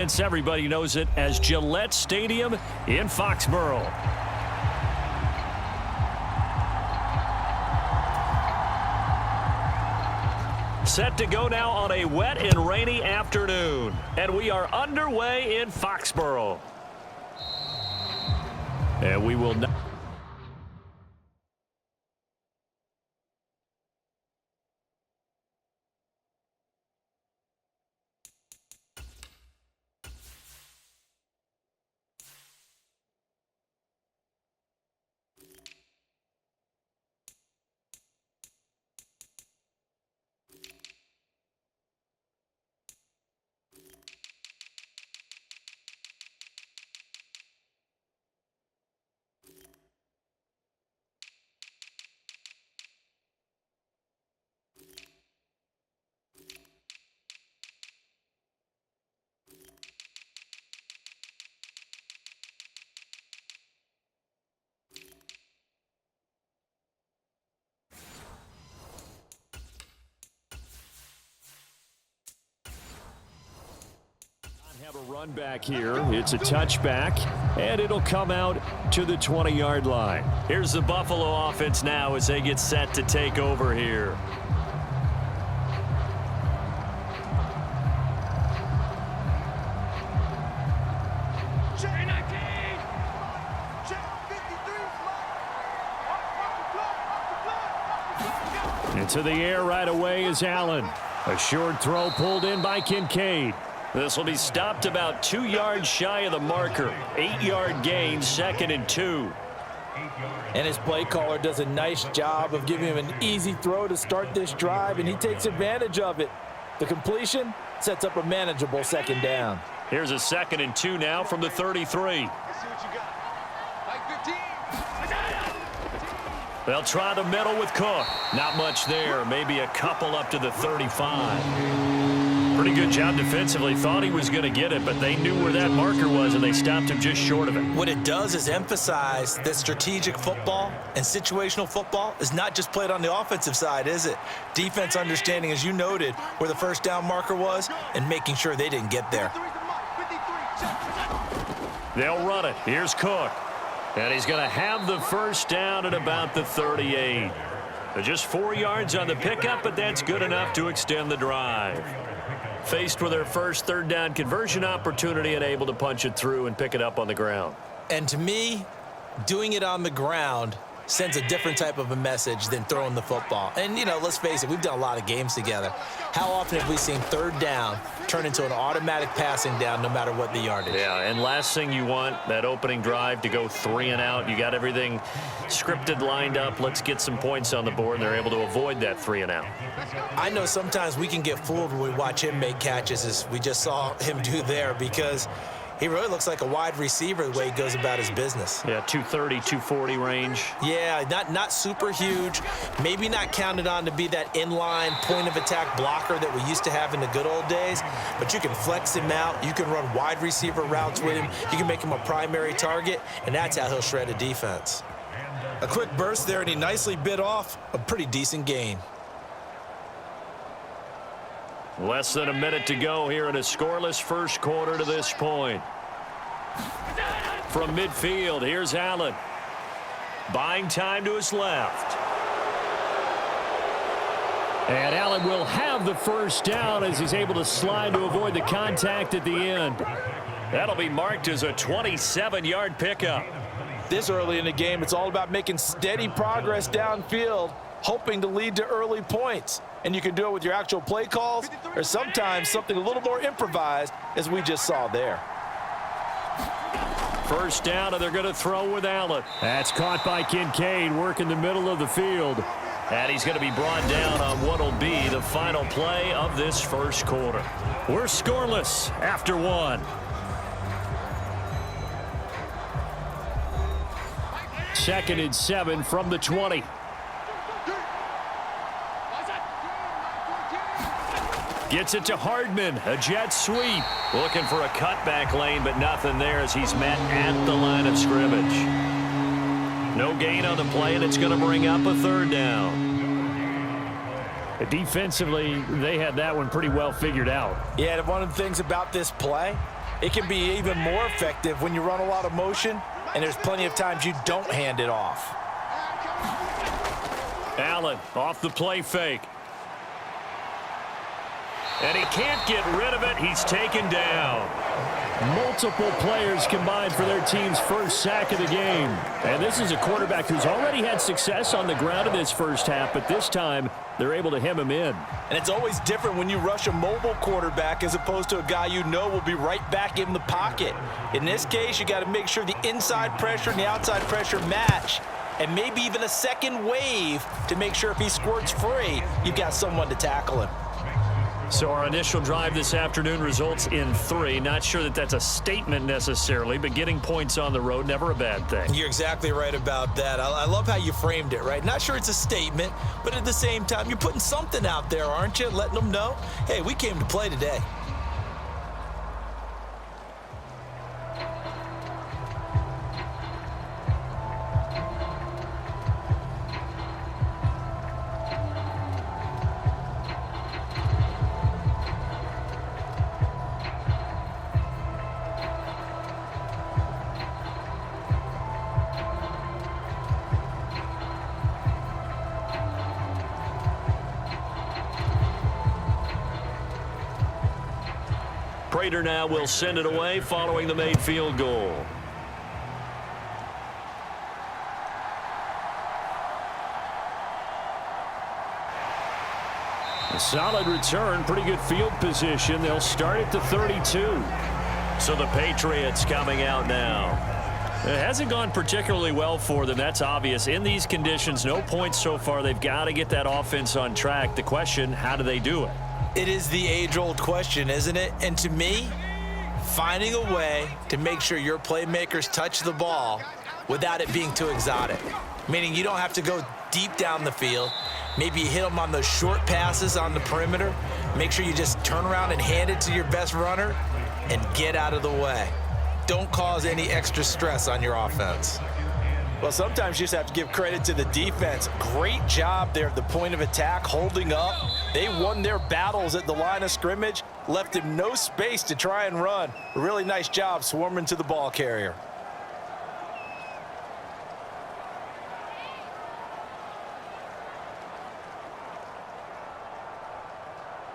Everybody knows it as Gillette Stadium in Foxborough. Set to go now on a wet and rainy afternoon. And we are underway in Foxborough. And we will not. Have a run back here. It's a touchback, and it'll come out to the 20-yard line. Here's the Buffalo offense now as they get set to take over here. Into the air right away is Allen. A short throw pulled in by Kincaid. This will be stopped about 2 yards shy of the marker. 8-yard gain, 2nd and 2. And his play caller does a nice job of giving him an easy throw to start this drive, and he takes advantage of it. The completion sets up a manageable 2nd down. Here's a 2nd and 2 now from the 33. They'll try the middle with Cook. Not much there. Maybe a couple up to the 35. Pretty good job defensively. Thought he was going to get it, but they knew where that marker was, and they stopped him just short of it. What it does is emphasize that strategic football and situational football is not just played on the offensive side, is it? Defense understanding, as you noted, where the first down marker was and making sure they didn't get there. They'll run it. Here's Cook. And he's going to have the first down at about the 38. Just 4 yards on the pickup, but that's good enough to extend the drive. Faced with their first 3rd down conversion opportunity and able to punch it through and pick it up on the ground. And to me, doing it on the ground sends a different type of a message than throwing the football. And, you know, let's face it, we've done a lot of games together. How often have we seen 3rd down turn into an automatic passing down no matter what the yardage? Yeah, and last thing you want, that opening drive to go 3 and out. You got everything scripted, lined up. Let's get some points on the board, and they're able to avoid that 3 and out. I know sometimes we can get fooled when we watch him make catches, as we just saw him do there, because he really looks like a wide receiver the way he goes about his business. Yeah, 230, 240 range. Yeah, not super huge. Maybe not counted on to be that inline point-of-attack blocker that we used to have in the good old days. But you can flex him out. You can run wide receiver routes with him. You can make him a primary target, and that's how he'll shred a defense. A quick burst there, and he nicely bit off a pretty decent gain. Less than a minute to go here in a scoreless first quarter to this point. From midfield, here's Allen. Buying time to his left. And Allen will have the first down as he's able to slide to avoid the contact at the end. That'll be marked as a 27-yard pickup. This early in the game, it's all about making steady progress downfield, hoping to lead to early points. And you can do it with your actual play calls or sometimes something a little more improvised, as we just saw there. First down, and they're going to throw with Allen. That's caught by Kincaid, working the middle of the field. And he's going to be brought down on what will be the final play of this first quarter. We're scoreless after 1. Second and 7 from the 20. Gets it to Hardman, a jet sweep. Looking for a cutback lane, but nothing there as he's met at the line of scrimmage. No gain on the play, and it's going to bring up a 3rd down. Defensively, they had that one pretty well figured out. Yeah, and one of the things about this play, It can be even more effective when you run a lot of motion, and there's plenty of times you don't hand it off. Allen off the play fake. And he can't get rid of it. He's taken down. Multiple players combined for their team's first sack of the game. And this is a quarterback who's already had success on the ground in this first half, but this time they're able to hem him in. And it's always different when you rush a mobile quarterback as opposed to a guy you know will be right back in the pocket. In this case, you got to make sure the inside pressure and the outside pressure match, and maybe even a second wave to make sure if he squirts free, you've got someone to tackle him. So our initial drive this afternoon results in 3. Not sure that that's a statement necessarily, but getting points on the road, never a bad thing. You're exactly right about that. I love how you framed it, right? Not sure it's a statement, but at the same time, you're putting something out there, aren't you? Letting them know, hey, we came to play today. Prater now will send it away following the made field goal. A solid return, pretty good field position. They'll start at the 32. So the Patriots coming out now. It hasn't gone particularly well for them, that's obvious. In these conditions, no points so far. They've got to get that offense on track. The question, how do they do it? It is the age-old question, isn't it? And to me, finding a way to make sure your playmakers touch the ball without it being too exotic. Meaning you don't have to go deep down the field. Maybe you hit them on those short passes on the perimeter. Make sure you just turn around and hand it to your best runner and get out of the way. Don't cause any extra stress on your offense. Well, sometimes you just have to give credit to the defense. Great job there at the point of attack, holding up. They won their battles at the line of scrimmage, left him no space to try and run. A really nice job swarming to the ball carrier.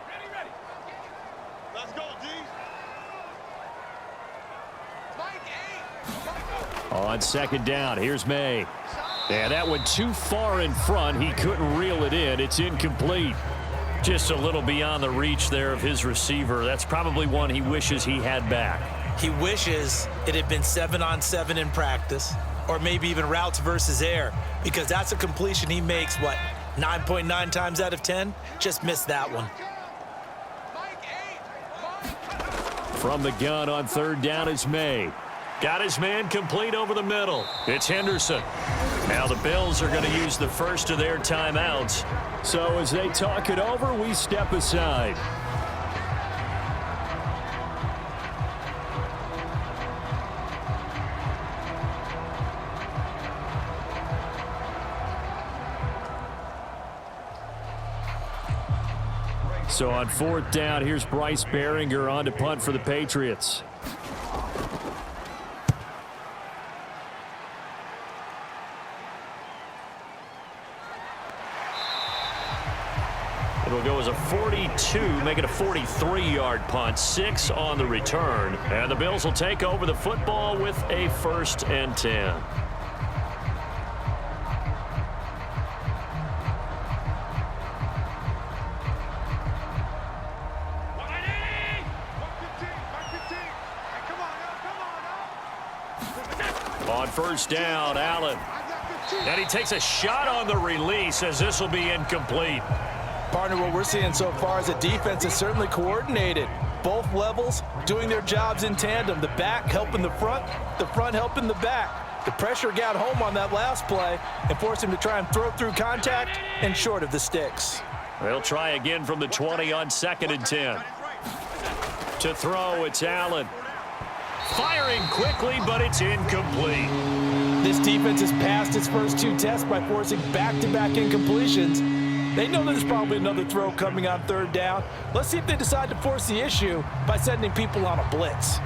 Ready. Let's go, D. On second down, here's May. Yeah, that went too far in front. He couldn't reel it in. It's incomplete. Just a little beyond the reach there of his receiver. That's probably one he wishes he had back. He wishes it had been 7-on-7 in practice, or maybe even routes versus air, because that's a completion he makes, 9.9 times out of 10? Just missed that one. From the gun on third down is May. Got his man complete over the middle. It's Henderson. Now the Bills are going to use the first of their timeouts. So as they talk it over, we step aside. So on fourth down, here's Bryce Behringer on to punt for the Patriots. It'll go as a 42, make it a 43-yard punt, 6 on the return. And the Bills will take over the football with a 1st and 10. On first down, Allen. And he takes a shot on the release as this will be incomplete. Partner, what we're seeing so far is a defense is certainly coordinated. Both levels doing their jobs in tandem. The back helping the front helping the back. The pressure got home on that last play and forced him to try and throw through contact and short of the sticks. They'll try again from the 20 on 2nd and 10. To throw, it's Allen. Firing quickly, but it's incomplete. This defense has passed its first 2 tests by forcing back-to-back incompletions. They know there's probably another throw coming on third down. Let's see if they decide to force the issue by sending people on a blitz.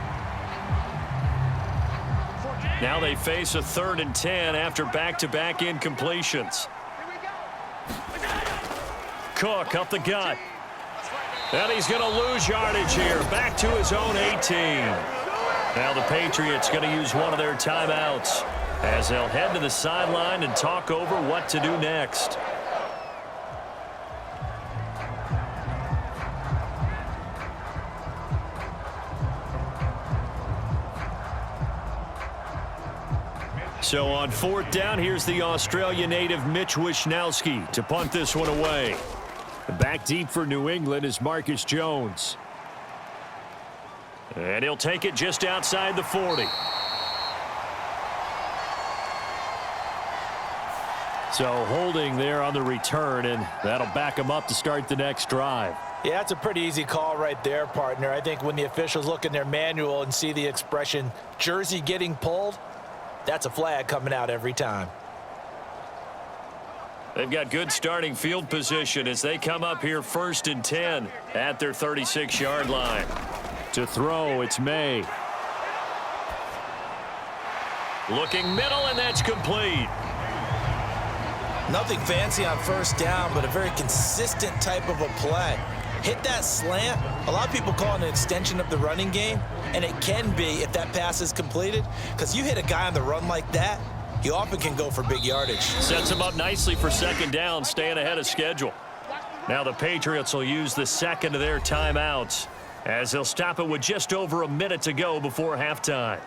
Now they face a 3rd and 10 after back-to-back incompletions. Cook up the gut. And he's going to lose yardage here. Back to his own 18. Now the Patriots going to use one of their timeouts as they'll head to the sideline and talk over what to do next. So on 4th down, here's the Australia native Mitch Wishnowsky to punt this one away. Back deep for New England is Marcus Jones. And he'll take it just outside the 40. So holding there on the return, and that'll back him up to start the next drive. Yeah, that's a pretty easy call right there, partner. I think when the officials look in their manual and see the expression jersey getting pulled, that's a flag coming out every time. They've got good starting field position as they come up here 1st and 10 at their 36-yard line. To throw, it's May. Looking middle, and that's complete. Nothing fancy on 1st down, but a very consistent type of a play. Hit that slant. A lot of people call it an extension of the running game, and it can be if that pass is completed, because you hit a guy on the run like that, you often can go for big yardage. Sets him up nicely for 2nd down, staying ahead of schedule. Now the Patriots will use the 2nd of their timeouts as they'll stop it with just over a minute to go before halftime.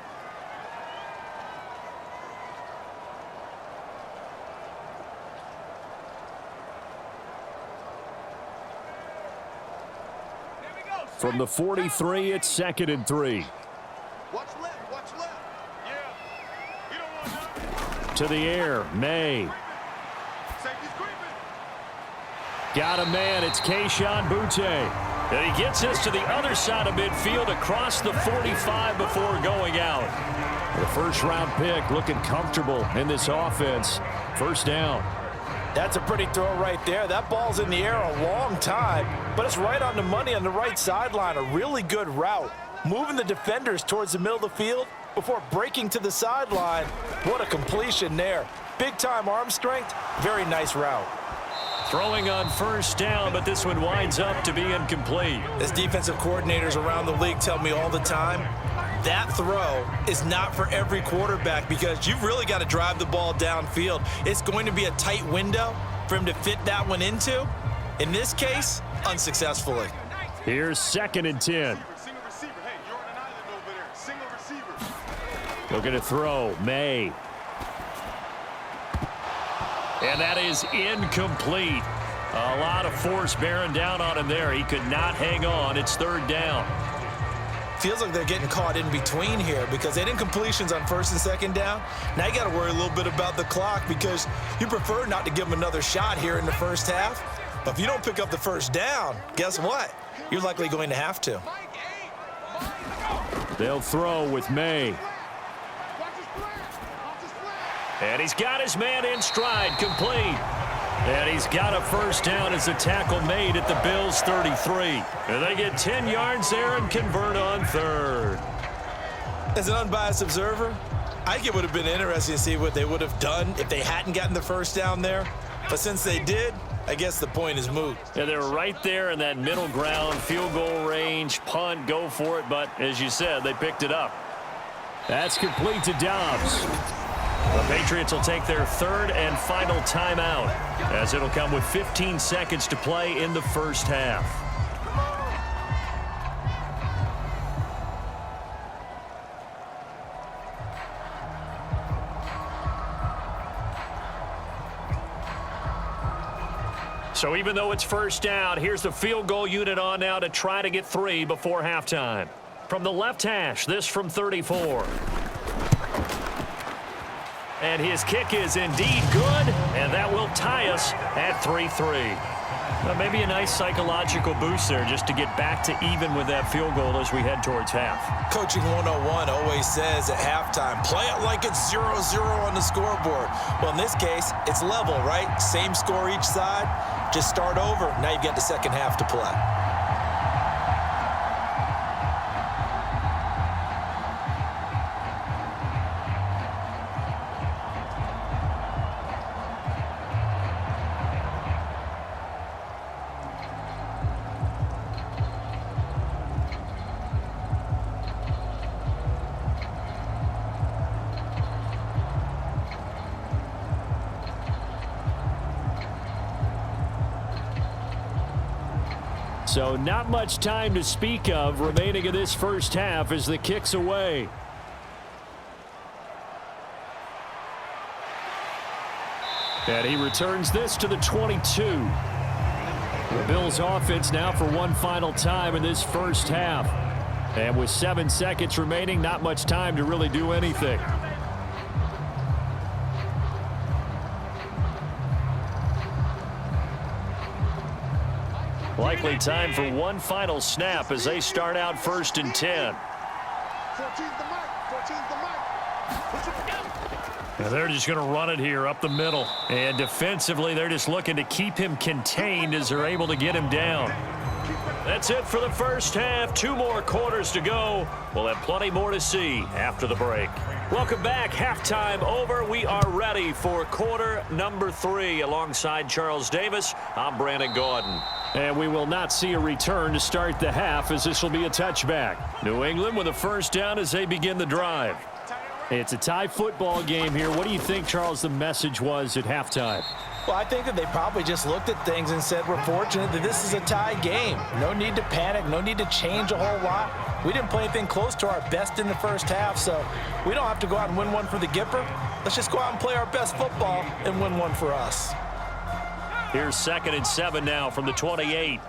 From the 43, it's 2nd and 3. Watch left, watch left. Yeah. You don't want nothing. To the air, May. Safety's creeping. Got a man, it's Keyshawn Butte. And he gets us to the other side of midfield across the 45 before going out. The 1st-round pick looking comfortable in this offense. 1st down. That's a pretty throw right there. That ball's in the air a long time, but it's right on the money on the right sideline. A really good route. Moving the defenders towards the middle of the field before breaking to the sideline. What a completion there. Big-time arm strength. Very nice route. Throwing on 1st down, but this one winds up to be incomplete. As defensive coordinators around the league tell me all the time, that throw is not for every quarterback because you've really got to drive the ball downfield. It's going to be a tight window for him to fit that one into. In this case, unsuccessfully. Here's 2nd and 10. Single receiver. Hey, you're on an island over there. Single receiver. Looking to throw, May. And that is incomplete. A lot of force bearing down on him there. He could not hang on. It's 3rd down. Feels like they're getting caught in between here because they did incompletions on 1st and 2nd down. Now you got to worry a little bit about the clock because you prefer not to give them another shot here in the 1st half. But if you don't pick up the 1st down, guess what? You're likely going to have to. They'll throw with May. And he's got his man in stride, complete. And he's got a 1st down as a tackle made at the Bills' 33. And they get 10 yards there and convert on 3rd. As an unbiased observer, I think it would have been interesting to see what they would have done if they hadn't gotten the 1st down there. But since they did, I guess the point is moot. Yeah, they're right there in that middle ground, field goal range, punt, go for it. But as you said, they picked it up. That's complete to Dobbs. The Patriots will take their 3rd and final timeout as it'll come with 15 seconds to play in the 1st half. So even though it's 1st down, here's the field goal unit on now to try to get 3 before halftime. From the left hash, this from 34. And his kick is indeed good, and that will tie us at 3-3. Well, maybe a nice psychological boost there just to get back to even with that field goal as we head towards half. Coaching 101 always says at halftime, play it like it's 0-0 on the scoreboard. Well, in this case, it's level, right? Same score each side. Just start over. Now you've got the 2nd half to play. So not much time to speak of remaining in this first half as the kick's away. And he returns this to the 22. The Bills offense now for one final time in this first half. And with 7 seconds remaining, not much time to really do anything. Likely time for one final snap as they start out 1st and 10. 14's the mark. 14's the mark. Push it together. And they're just going to run it here up the middle. And defensively, they're just looking to keep him contained as they're able to get him down. That's it for the first half. 2 more quarters to go. We'll have plenty more to see after the break. Welcome back. Halftime over. We are ready for quarter number 3. Alongside Charles Davis, I'm Brandon Gordon. And we will not see a return to start the half as this will be a touchback. New England with a first down as they begin the drive. It's a tie football game here. What do you think, Charles, the message was at halftime? Well, I think that they probably just looked at things and said, we're fortunate that this is a tie game. No need to panic. No need to change a whole lot. We didn't play anything close to our best in the first half, so we don't have to go out and win one for the Gipper. Let's just go out and play our best football and win one for us. Here's 2nd and 7 now from the 28.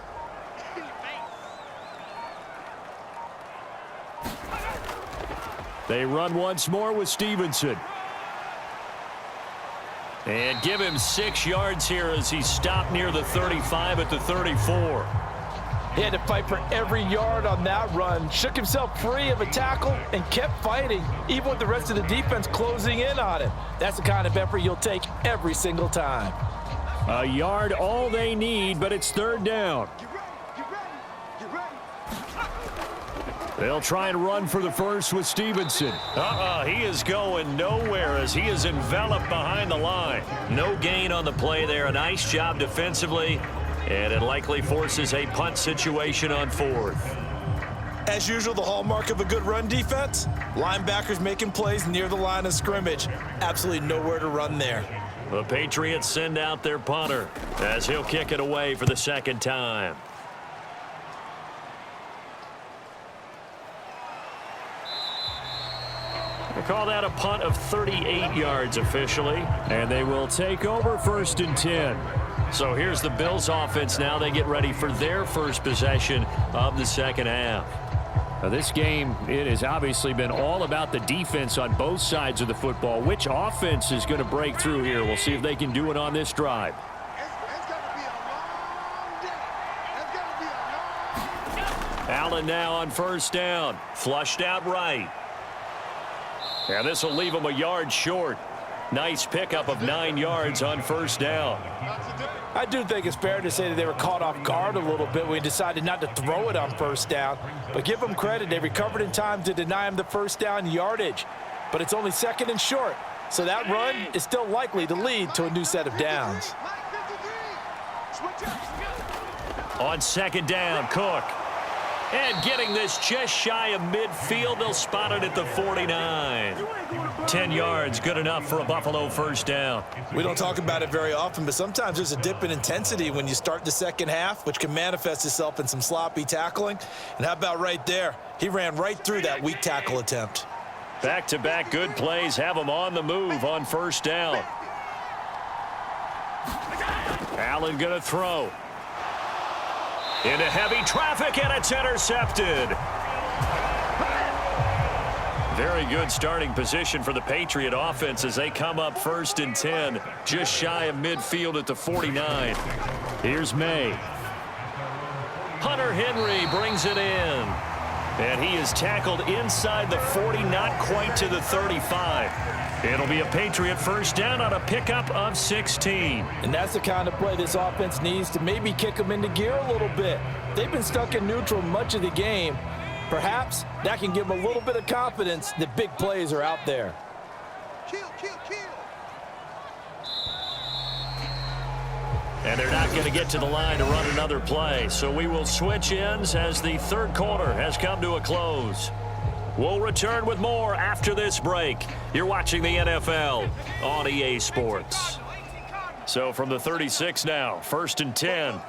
They run once more with Stevenson. And give him 6 yards here as he stopped near the 35 at the 34. He had to fight for every yard on that run, shook himself free of a tackle, and kept fighting, even with the rest of the defense closing in on him. That's the kind of effort you'll take every single time. A yard all they need, but it's 3rd down. Get ready. Get ready. Get ready. They'll try and run for the first with Stevenson. He is going nowhere as he is enveloped behind the line. No gain on the play there. A nice job defensively, and it likely forces a punt situation on 4th. As usual, the hallmark of a good run defense, linebackers making plays near the line of scrimmage. Absolutely nowhere to run there. The Patriots send out their punter as he'll kick it away for the 2nd time. They call that a punt of 38 yards officially. And they will take over 1st and 10. So here's the Bills offense now. They get ready for their first possession of the 2nd half. Now this game, it has obviously been all about the defense on both sides of the football. Which offense is going to break through here? We'll see if they can do it on this drive. It's going to be a long day. It's going to be a long day. Allen now on 1st down. Flushed out right. And this will leave him a yard short. Nice pickup of 9 yards on 1st down. I do think it's fair to say that they were caught off guard a little bit when he decided not to throw it on 1st down. But give them credit. They recovered in time to deny him the 1st down yardage. But it's only 2nd and short. So that run is still likely to lead to a new set of downs. On 2nd down, Cook. And getting this just shy of midfield, they'll spot it at the 49. 10 yards, good enough for a Buffalo 1st down. We don't talk about it very often, but sometimes there's a dip in intensity when you start the 2nd half, which can manifest itself in some sloppy tackling. And how about right there? He ran right through that weak tackle attempt. Back-to-back good plays have him on the move on 1st down. Allen going to throw. Into heavy traffic, and it's intercepted. Very good starting position for the Patriot offense as they come up 1st and 10, just shy of midfield at the 49. Here's May. Hunter Henry brings it in. And he is tackled inside the 40, not quite to the 35. It'll be a Patriot 1st down on a pickup of 16. And that's the kind of play this offense needs to maybe kick them into gear a little bit. They've been stuck in neutral much of the game. Perhaps that can give them a little bit of confidence that big plays are out there. Kill, kill, kill. And they're not going to get to the line to run another play. So we will switch ends as the 3rd quarter has come to a close. We'll return with more after this break. You're watching the NFL on EA Sports. So from the 36 now, 1st and 10.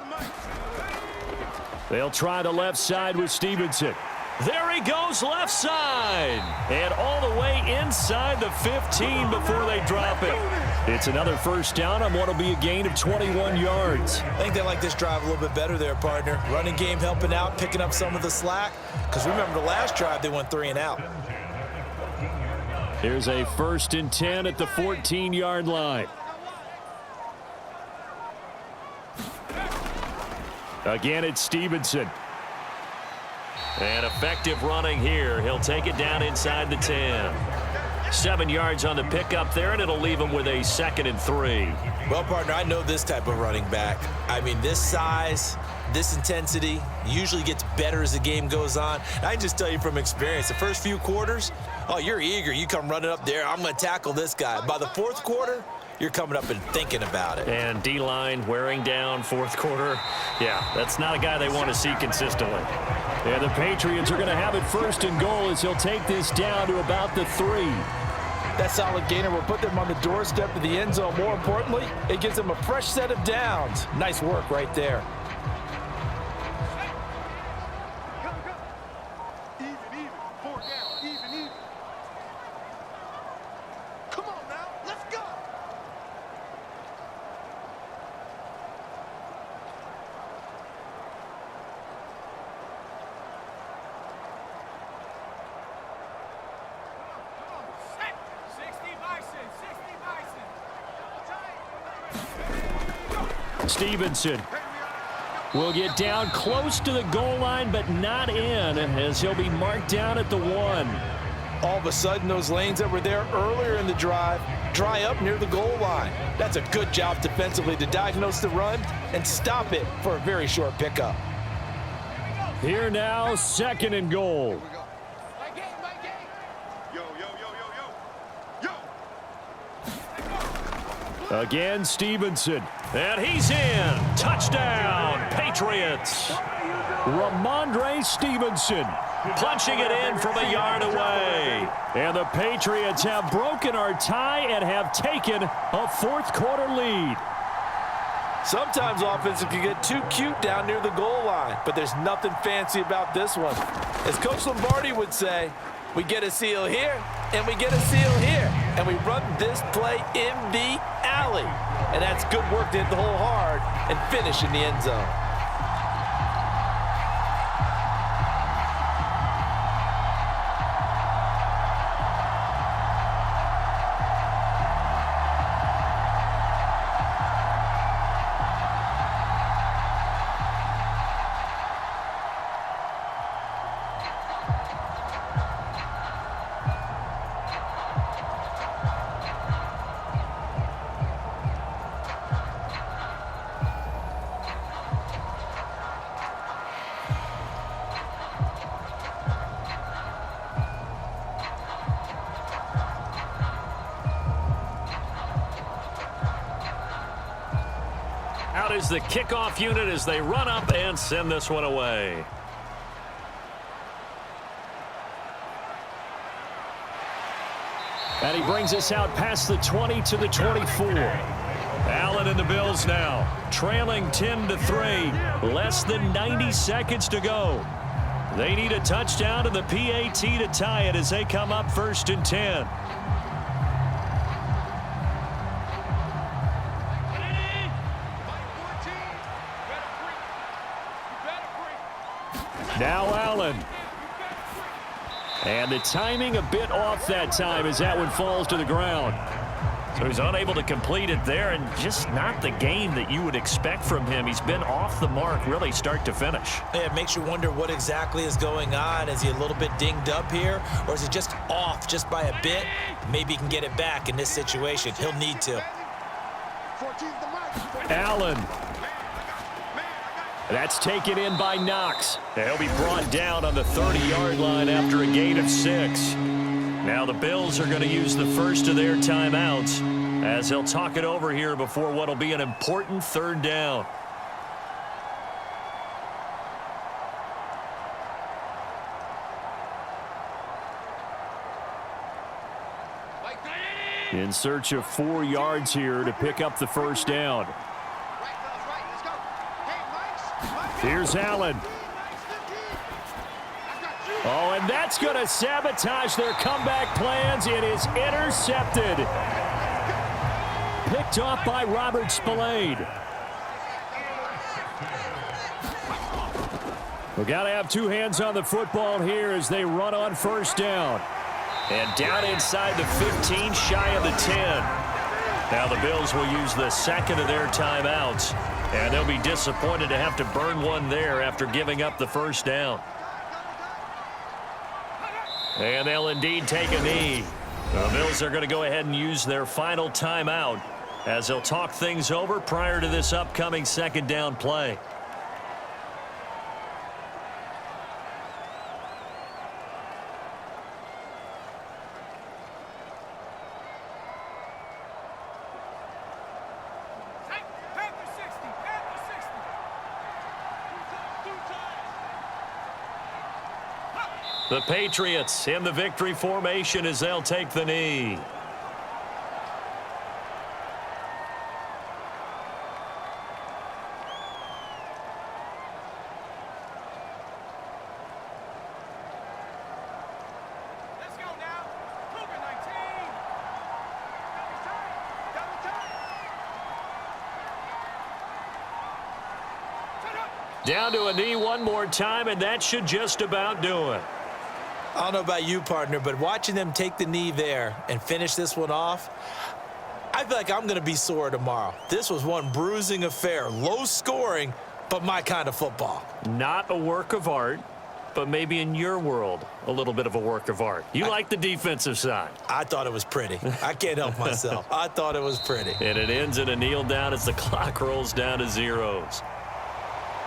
They'll try the left side with Stevenson. There he goes left side. And all the way inside the 15 before they drop it. It's another first down on what will be a gain of 21 yards. I think they like this drive a little bit better there, partner. Running game helping out, picking up some of the slack. Because remember the last drive, they went 3 and out. Here's a 1st and 10 at the 14-yard line. Again, it's Stevenson. And effective running here. He'll take it down inside the 10. 7 yards on the pickup there, and it'll leave him with a 2nd and 3. Well, partner, I know this type of running back. I mean, this size, this intensity usually gets better as the game goes on. And I can just tell you from experience, the first few quarters, oh, you're eager. You come running up there, I'm going to tackle this guy. By the 4th quarter, you're coming up and thinking about it. And D-line wearing down 4th quarter. Yeah, that's not a guy they want to see consistently. And the Patriots are going to have it 1st and goal as he'll take this down to about the 3. That solid gainer will put them on the doorstep of the end zone. More importantly, it gives them a fresh set of downs. Nice work right there. Even. 4 down. Even. Come on now. Let's go. Stevenson will get down close to the goal line, but not in, as he'll be marked down at the 1. All of a sudden, those lanes that were there earlier in the drive dry up near the goal line. That's a good job defensively to diagnose the run and stop it for a very short pickup. Here now, 2nd and goal. Again, Stevenson. And he's in. Touchdown, Patriots. Ramondre Stevenson punching it in from a yard away. And the Patriots have broken our tie and have taken a 4th quarter lead. Sometimes offenses can get too cute down near the goal line, but there's nothing fancy about this one. As Coach Lombardi would say, we get a seal here, and we get a seal here, and we run this play in the alley. And that's good work to hit the hole hard and finish in the end zone. Out is the kickoff unit as they run up and send this one away. And he brings us out past the 20 to the 24. Allen and the Bills now trailing 10-3. Less than 90 seconds to go. They need a touchdown and the PAT to tie it as they come up 1st and 10. Now Allen. And the timing a bit off that time as that one falls to the ground. So he's unable to complete it there, and just not the game that you would expect from him. He's been off the mark really start to finish. Yeah, it makes you wonder what exactly is going on. Is he a little bit dinged up here, or is he just off just by a bit? Maybe he can get it back in this situation. He'll need to. Allen. That's taken in by Knox. He'll be brought down on the 30-yard line after a gain of 6. Now the Bills are going to use the first of their timeouts as they'll talk it over here before what will be an important 3rd down. In search of 4 yards here to pick up the 1st down. Here's Allen. Oh, and that's going to sabotage their comeback plans. It is intercepted. Picked off by Robert Spillane. We've got to have two hands on the football here as they run on first down. And down inside the 15, shy of the 10. Now the Bills will use the second of their timeouts. And they'll be disappointed to have to burn one there after giving up the first down. And they'll indeed take a knee. The Bills are going to go ahead and use their final timeout as they'll talk things over prior to this upcoming second down play. The Patriots in the victory formation as they'll take the knee. Let's go now. Cougar 19. Double time. Down to a knee one more time, and that should just about do it. I don't know about you, partner, but watching them take the knee there and finish this one off, I feel like I'm going to be sore tomorrow. This was one bruising affair. Low scoring, but my kind of football. Not a work of art, but maybe in your world, a little bit of a work of art. You like the defensive side. I thought it was pretty. I can't help myself. I thought it was pretty. And it ends in a kneel down as the clock rolls down to zeros.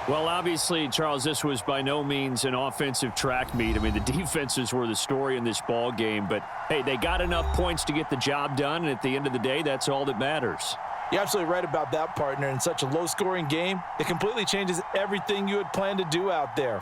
Well, obviously, Charles, this was by no means an offensive track meet. I mean, the defenses were the story in this ball game. But, hey, they got enough points to get the job done, and at the end of the day, that's all that matters. You're absolutely right about that, partner. In such a low-scoring game, it completely changes everything you had planned to do out there.